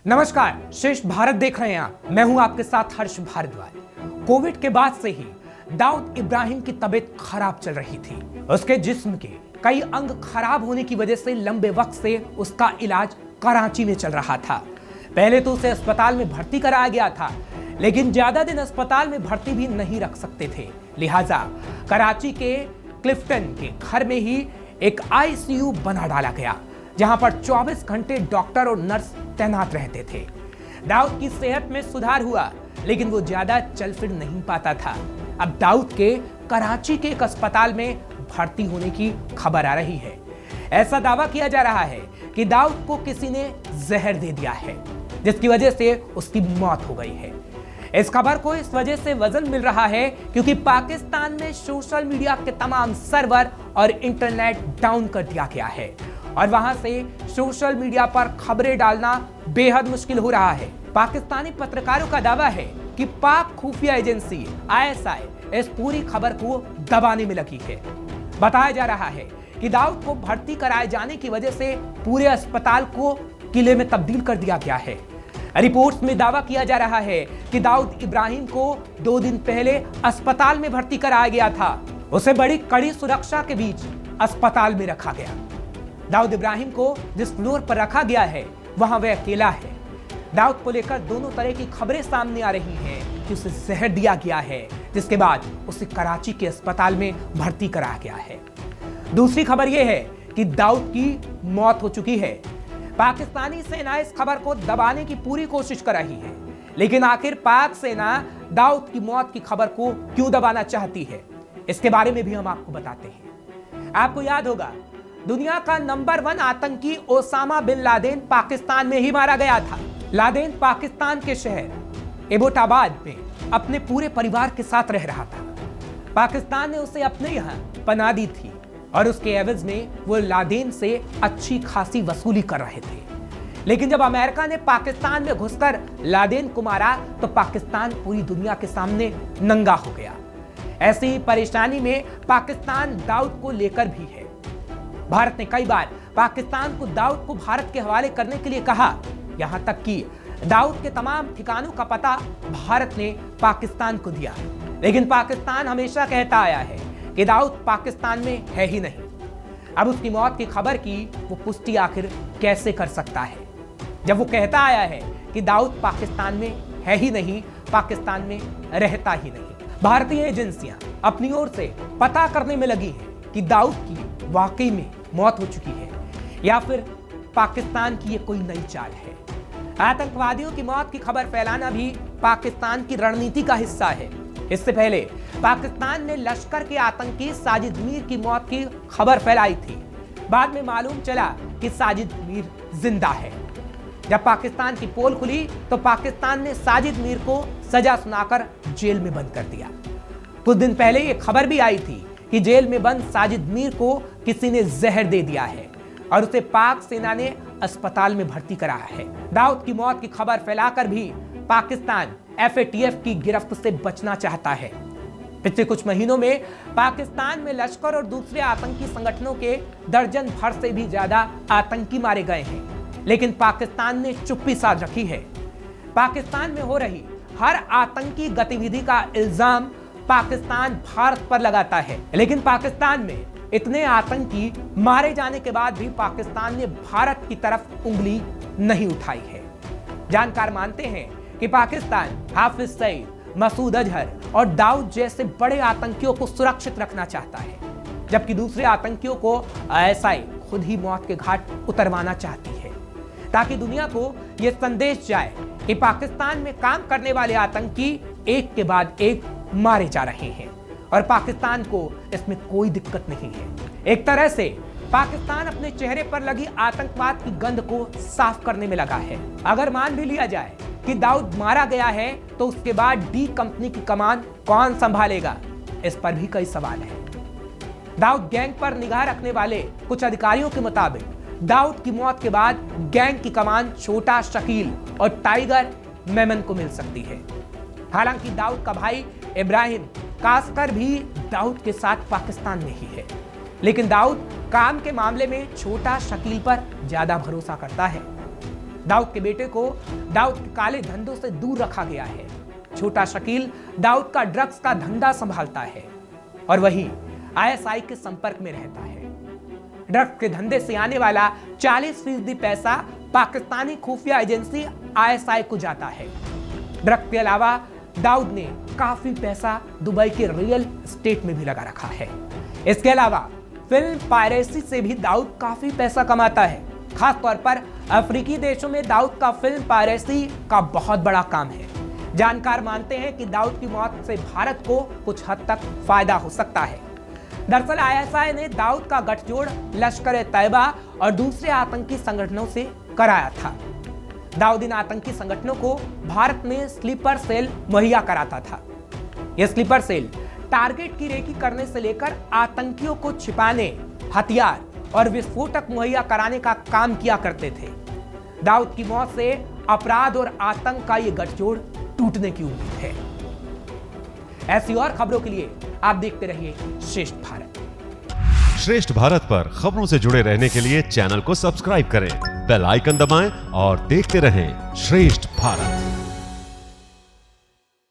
नमस्कार, श्रेष्ठ भारत देख रहे हैं आप। मैं हूं आपके साथ हर्ष भारद्वाज। कोविड के बाद से ही दाऊद इब्राहिम की तबीयत खराब चल रही थी। उसके जिस्म के कई अंग खराब होने की वजह से लंबे वक्त से उसका इलाज कराची में चल रहा था। पहले तो उसे अस्पताल में भर्ती कराया गया था, लेकिन ज्यादा दिन अस्पताल में भर्ती भी नहीं रख सकते थे। लिहाजा कराची के क्लिफ्टन के घर में ही एक आईसीयू बना डाला गया, जहां पर 24 घंटे डॉक्टर और नर्स तैनात रहते थे। दाऊद की सेहत में सुधार हुआ, लेकिन वो ज्यादा चल फिर नहीं पाता था। अब दाऊद के कराची के एक अस्पताल में भर्ती होने की खबर आ रही है। ऐसा दावा किया जा रहा है कि दाऊद को किसी ने जहर दे दिया है, जिसकी वजह से उसकी मौत हो गई है। इस खबर को इस वजह से वजन मिल रहा है क्योंकि पाकिस्तान में सोशल मीडिया के तमाम सर्वर और इंटरनेट डाउन कर दिया गया है और वहां से सोशल मीडिया पर खबरें डालना बेहद मुश्किल हो रहा है। पाकिस्तानी पत्रकारों का दावा है कि पाक खुफिया एजेंसी ISI इस पूरी खबर को दबाने में लगी है। बताया जा रहा है कि दाऊद को भर्ती कराए जाने की वजह से पूरे अस्पताल को किले में तब्दील कर दिया गया है। रिपोर्ट्स में दावा किया जा रहा है कि दाऊद इब्राहिम को 2 दिन पहले अस्पताल में भर्ती कराया गया था। उसे बड़ी कड़ी सुरक्षा के बीच अस्पताल में रखा गया। दाऊद इब्राहिम को जिस फ्लोर पर रखा गया है वहां वह अकेला है। दाऊद को लेकर दोनों तरह की खबरें सामने आ रही हैं कि उसे जहर दिया गया है, जिसके बाद उसे कराची के अस्पताल में भर्ती कराया गया है। दूसरी खबर यह है कि दाऊद की मौत हो चुकी है। पाकिस्तानी सेना इस खबर को दबाने की पूरी कोशिश कर रही है, लेकिन आखिर पाक सेना दाऊद की मौत की खबर को क्यों दबाना चाहती है, इसके बारे में भी हम आपको बताते हैं। आपको याद होगा, दुनिया का नंबर 1 आतंकी ओसामा बिन लादेन पाकिस्तान में ही मारा गया था। लादेन पाकिस्तान के शहर एबोटाबाद में अपने पूरे परिवार के साथ रह रहा था। पाकिस्तान ने उसे अपने यहाँ पनाह दी थी और उसके एवज में वो लादेन से अच्छी खासी वसूली कर रहे थे। लेकिन जब अमेरिका ने पाकिस्तान में घुसकर लादेन को मारा तो पाकिस्तान पूरी दुनिया के सामने नंगा हो गया। ऐसी परेशानी में पाकिस्तान दाऊद को लेकर भी है। भारत ने कई बार पाकिस्तान को दाऊद को भारत के हवाले करने के लिए कहा, यहां तक कि दाऊद के तमाम ठिकानों का पता भारत ने पाकिस्तान को दिया, लेकिन पाकिस्तान हमेशा कहता आया है कि दाऊद पाकिस्तान में है ही नहीं। अब उसकी मौत की खबर की वो पुष्टि आखिर कैसे कर सकता है, जब वो कहता आया है कि दाऊद पाकिस्तान में है ही नहीं, पाकिस्तान में रहता ही नहीं। भारतीय एजेंसियां अपनी ओर से पता करने में लगी हैं कि दाऊद की वाकई में मौत हो चुकी है या फिर पाकिस्तान की ये कोई नई चाल है। आतंकवादियों की मौत की खबर फैलाना भी पाकिस्तान की रणनीति का हिस्सा है। इससे पहले पाकिस्तान ने लश्कर के आतंकी साजिद मीर की मौत की खबर फैलाई थी। बाद में मालूम चला कि साजिद मीर जिंदा है। जब पाकिस्तान की पोल खुली तो पाकिस्तान ने साजिद मीर को सजा सुनाकर जेल में बंद कर दिया। कुछ दिन पहले ये खबर भी आई थी कि जेल में बंद साजिद मीर को किसी ने जहर दे दिया है और उसे पाक सेना ने अस्पताल में भर्ती कराया है। दाऊद की मौत की खबर फैलाकर भी पाकिस्तान FATF की गिरफ्त से बचना चाहता है। पिछले कुछ महीनों में पाकिस्तान में लश्कर और दूसरे आतंकी संगठनों के दर्जन भर से भी ज्यादा आतंकी मारे गए हैं, लेकिन पाकिस्तान ने चुप्पी साध रखी है। पाकिस्तान में हो रही हर आतंकी गतिविधि का इल्जाम पाकिस्तान भारत पर लगाता है, लेकिन पाकिस्तान में इतने आतंकी मारे जाने के बाद भी पाकिस्तान ने भारत की तरफ उंगली नहीं उठाई है। जानकार मानते हैं कि पाकिस्तान हाफिज सईद, मसूद अजहर और दाऊद जैसे बड़े आतंकियों को सुरक्षित रखना चाहता है, जबकि दूसरे आतंकियों को ISI खुद ही मौत के घाट उतरवाना चाहती है, ताकि दुनिया को यह संदेश जाए कि पाकिस्तान में काम करने वाले आतंकी एक के बाद एक मारे जा रहे हैं और पाकिस्तान को इसमें कोई दिक्कत नहीं है। एक तरह से पाकिस्तान अपने चेहरे पर लगी आतंकवाद की गंध को साफ करने में लगा है। अगर मान भी लिया जाए कि दाऊद मारा गया है तो उसके बाद डी कंपनी की कमान कौन संभालेगा, इस पर भी कई सवाल हैं। दाऊद गैंग पर निगाह रखने वाले कुछ अधिकारियों के मुताबिक दाऊद की मौत के बाद गैंग की कमान छोटा शकील और टाइगर मेमन को मिल सकती है। हालांकि दाऊद का भाई इब्राहिम कास्कर भी दाऊद के साथ पाकिस्तान में ही है, लेकिन दाऊद काम के मामले में छोटा शकील पर ज्यादा भरोसा करता है। दाऊद के बेटे को दाऊद के काले धंधों से दूर रखा गया है। छोटा शकील दाऊद का ड्रग्स का धंधा संभालता है और वही आईएसआई के संपर्क में रहता है। ड्रग्स के धंधे से आने वाला 40% पैसा पाकिस्तानी खुफिया एजेंसी आईएसआई को जाता है। ड्रग्स के अलावा दाऊद ने काफी पैसा दुबई के रियल एस्टेट में भी लगा रखा है। इसके अलावा फिल्म पायरेसी से भी दाऊद काफी पैसा कमाता है। खास तौर पर अफ्रीकी देशों में दाऊद का फिल्म पायरेसी का बहुत बड़ा काम है। जानकार मानते हैं कि दाऊद की मौत से भारत को कुछ हद तक फायदा हो सकता है। दरअसल आईएसआई ने दाऊद का गठजोड़ लश्कर-ए-तैयबा और दूसरे आतंकी संगठनों से कराया था। दाऊद इन आतंकी संगठनों को भारत में स्लीपर सेल मुहैया कराता था। यह स्लीपर सेल टारगेट की रेकी करने से लेकर आतंकियों को छिपाने, हथियार और विस्फोटक मुहैया कराने का काम किया करते थे। दाऊद की मौत से अपराध और आतंक का यह गठजोड़ टूटने की उम्मीद है। ऐसी और खबरों के लिए आप देखते रहिए श्रेष्ठ भारत। श्रेष्ठ भारत पर खबरों से जुड़े रहने के लिए चैनल को सब्सक्राइब करें, बेल आइकन दबाएं और देखते रहें श्रेष्ठ भारत।